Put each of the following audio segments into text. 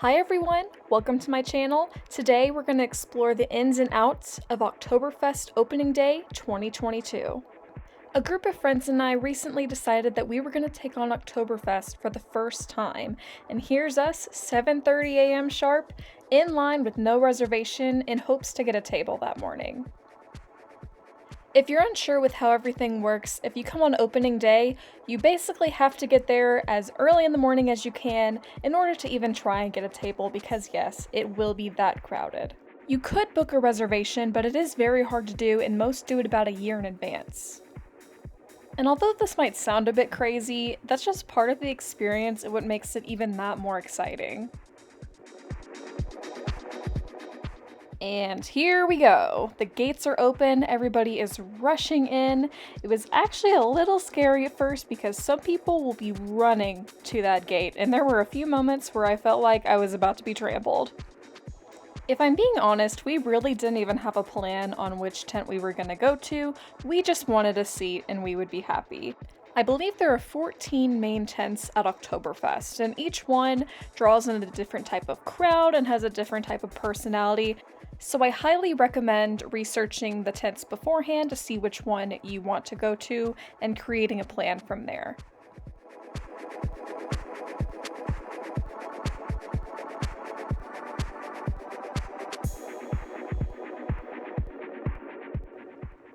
Hi everyone, welcome to my channel. Today we're going to explore the ins and outs of Oktoberfest Opening Day 2022. A group of friends and I recently decided that we were going to take on Oktoberfest for the first time, and here's us, 7:30 a.m. sharp, in line with no reservation in hopes to get a table that morning. If you're unsure with how everything works, if you come on opening day, you basically have to get there as early in the morning as you can in order to even try and get a table because yes, it will be that crowded. You could book a reservation, but it is very hard to do and most do it about a year in advance. And although this might sound a bit crazy, that's just part of the experience and what makes it even that more exciting. And here we go. The gates are open, everybody is rushing in. It was actually a little scary at first because some people will be running to that gate, and there were a few moments where I felt like I was about to be trampled. If I'm being honest, we really didn't even have a plan on which tent we were going to go to. We just wanted a seat and we would be happy. I believe there are 14 main tents at Oktoberfest, and each one draws in a different type of crowd and has a different type of personality. So I highly recommend researching the tents beforehand to see which one you want to go to and creating a plan from there.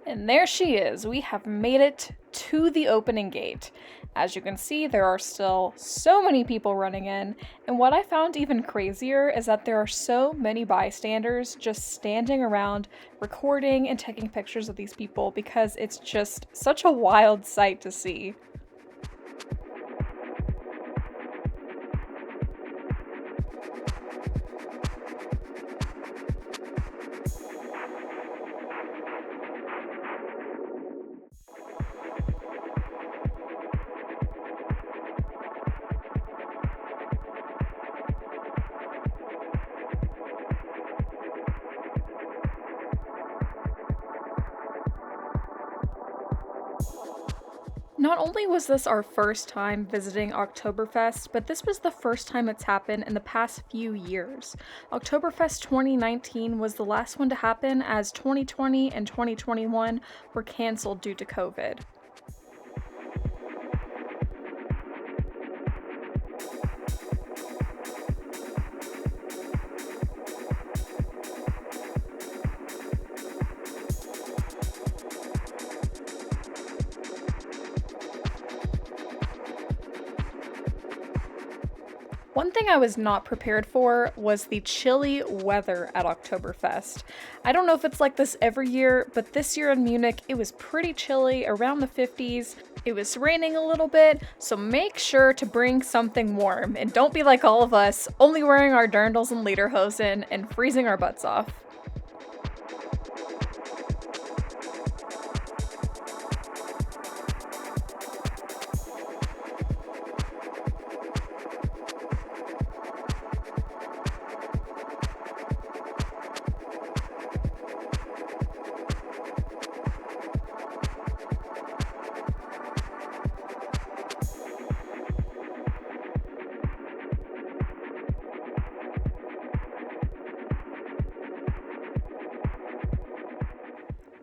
And there she is. We have made it to the opening gate. As you can see, there are still so many people running in, and what I found even crazier is that there are so many bystanders just standing around recording and taking pictures of these people because it's just such a wild sight to see. Not only was this our first time visiting Oktoberfest, but this was the first time it's happened in the past few years. Oktoberfest 2019 was the last one to happen as 2020 and 2021 were canceled due to COVID. One thing I was not prepared for was the chilly weather at Oktoberfest. I don't know if it's like this every year, but this year in Munich, it was pretty chilly, around the 50s. It was raining a little bit, so make sure to bring something warm, and don't be like all of us, only wearing our dirndls and lederhosen and freezing our butts off.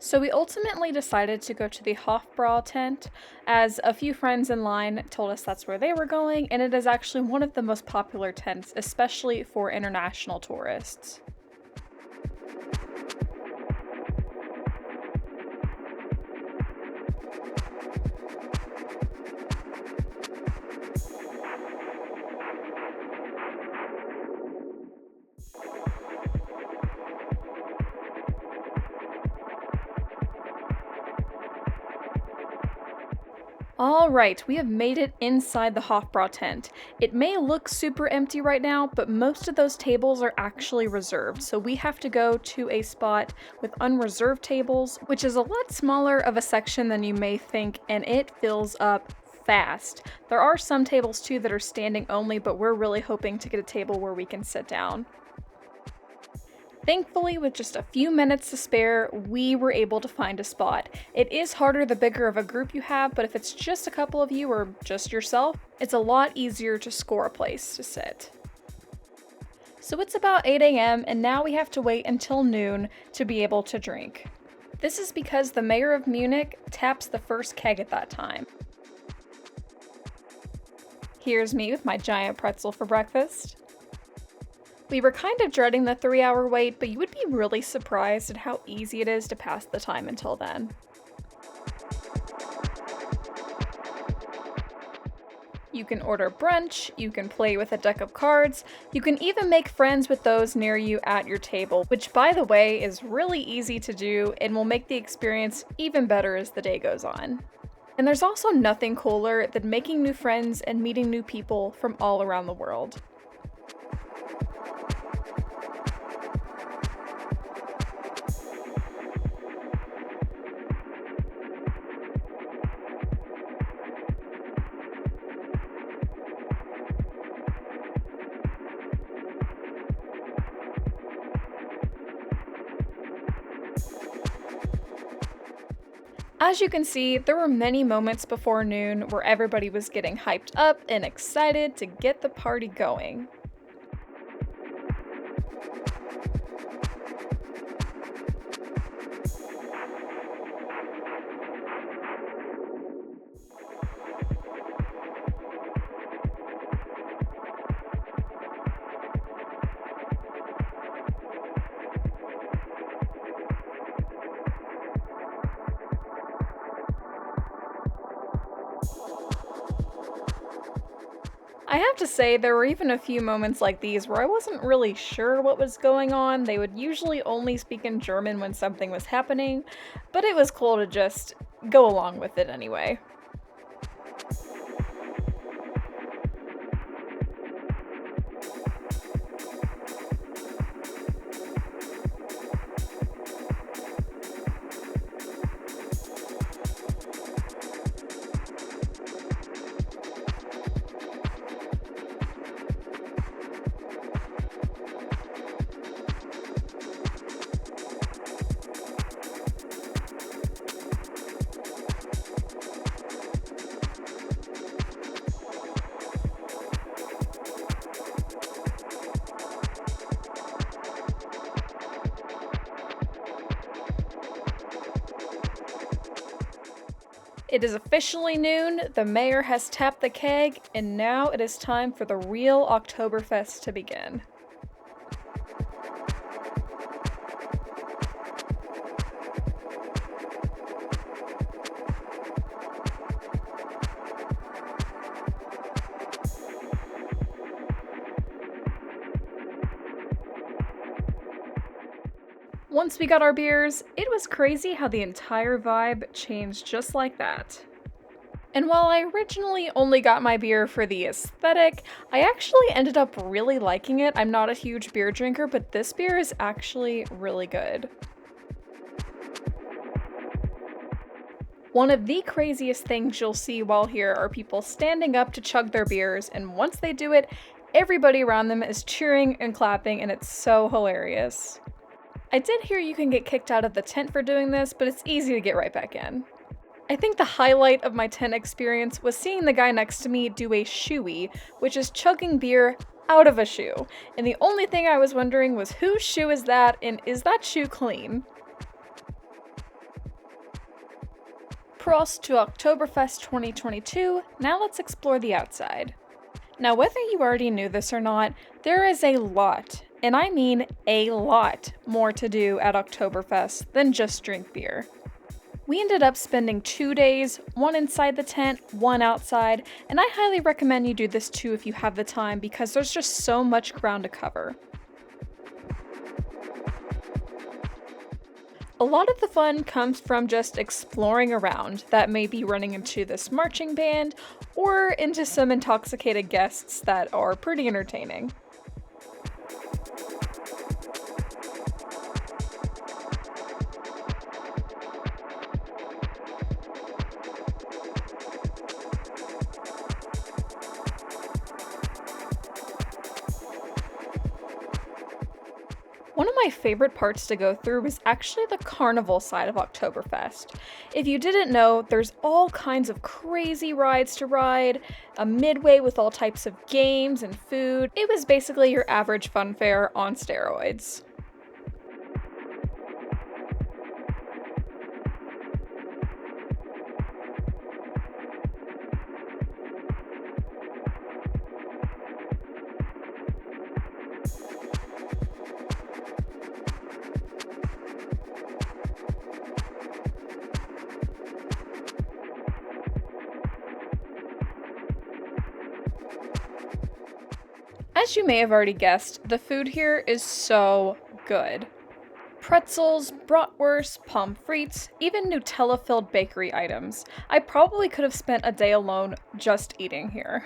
So we ultimately decided to go to the Hofbrau tent, as a few friends in line told us that's where they were going, and it is actually one of the most popular tents, especially for international tourists. Alright, we have made it inside the Hofbrau tent. It may look super empty right now, but most of those tables are actually reserved, so we have to go to a spot with unreserved tables, which is a lot smaller of a section than you may think, and it fills up fast. There are some tables too that are standing only, but we're really hoping to get a table where we can sit down. Thankfully, with just a few minutes to spare, we were able to find a spot. It is harder the bigger of a group you have, but if it's just a couple of you or just yourself, it's a lot easier to score a place to sit. So it's about 8 a.m. and now we have to wait until noon to be able to drink. This is because the mayor of Munich taps the first keg at that time. Here's me with my giant pretzel for breakfast. We were kind of dreading the 3-hour wait, but you would be really surprised at how easy it is to pass the time until then. You can order brunch, you can play with a deck of cards, you can even make friends with those near you at your table, which by the way is really easy to do and will make the experience even better as the day goes on. And there's also nothing cooler than making new friends and meeting new people from all around the world. As you can see, there were many moments before noon where everybody was getting hyped up and excited to get the party going. I have to say, there were even a few moments like these where I wasn't really sure what was going on. They would usually only speak in German when something was happening, but it was cool to just go along with it anyway. It is officially noon, the mayor has tapped the keg, and now it is time for the real Oktoberfest to begin. Once we got our beers, it was crazy how the entire vibe changed just like that. And while I originally only got my beer for the aesthetic, I actually ended up really liking it. I'm not a huge beer drinker, but this beer is actually really good. One of the craziest things you'll see while here are people standing up to chug their beers, and once they do it, everybody around them is cheering and clapping, and it's so hilarious. I did hear you can get kicked out of the tent for doing this, but it's easy to get right back in. I think the highlight of my tent experience was seeing the guy next to me do a shoey, which is chugging beer out of a shoe. And the only thing I was wondering was whose shoe is that, and is that shoe clean? Prost to Oktoberfest 2022, now let's explore the outside. Now whether you already knew this or not, there is a lot, and I mean a lot, more to do at Oktoberfest than just drink beer. We ended up spending 2 days, one inside the tent, one outside, and I highly recommend you do this too if you have the time because there's just so much ground to cover. A lot of the fun comes from just exploring around. That may be running into this marching band or into some intoxicated guests that are pretty entertaining. One of my favorite parts to go through was actually the carnival side of Oktoberfest. If you didn't know, there's all kinds of crazy rides to ride, a midway with all types of games and food. It was basically your average fun fair on steroids. As you may have already guessed, the food here is so good. Pretzels, bratwurst, pommes frites, even Nutella-filled bakery items. I probably could have spent a day alone just eating here.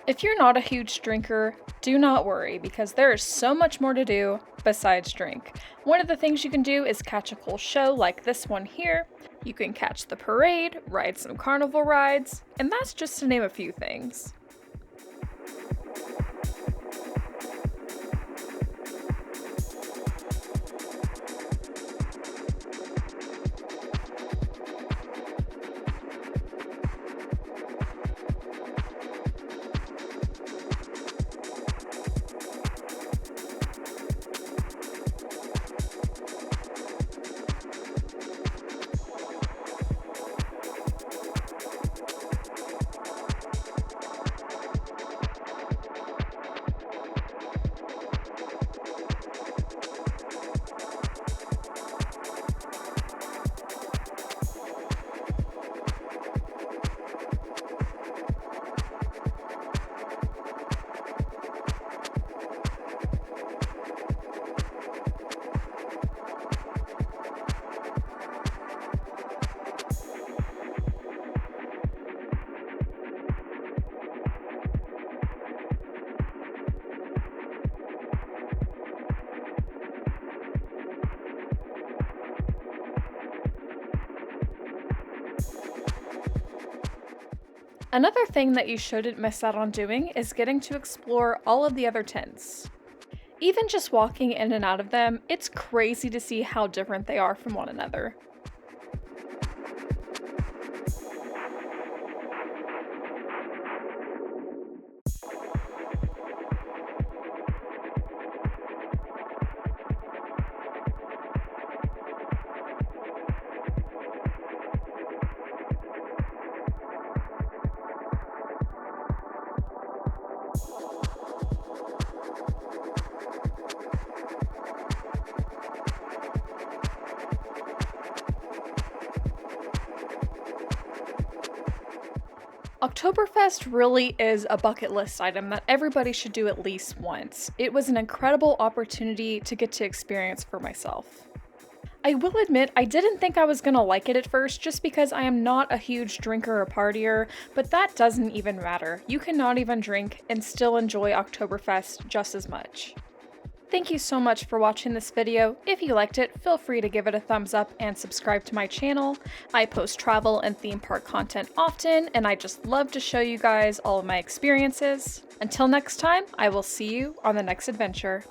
If you're not a huge drinker, do not worry because there is so much more to do besides drink. One of the things you can do is catch a cool show like this one here. You can catch the parade, ride some carnival rides, and that's just to name a few things. Another thing that you shouldn't miss out on doing is getting to explore all of the other tents. Even just walking in and out of them, it's crazy to see how different they are from one another. Oktoberfest really is a bucket list item that everybody should do at least once. It was an incredible opportunity to get to experience for myself. I will admit I didn't think I was gonna like it at first just because I am not a huge drinker or partier, but that doesn't even matter. You can not even drink and still enjoy Oktoberfest just as much. Thank you so much for watching this video. If you liked it, feel free to give it a thumbs up and subscribe to my channel. I post travel and theme park content often, and I just love to show you guys all of my experiences. Until next time, I will see you on the next adventure.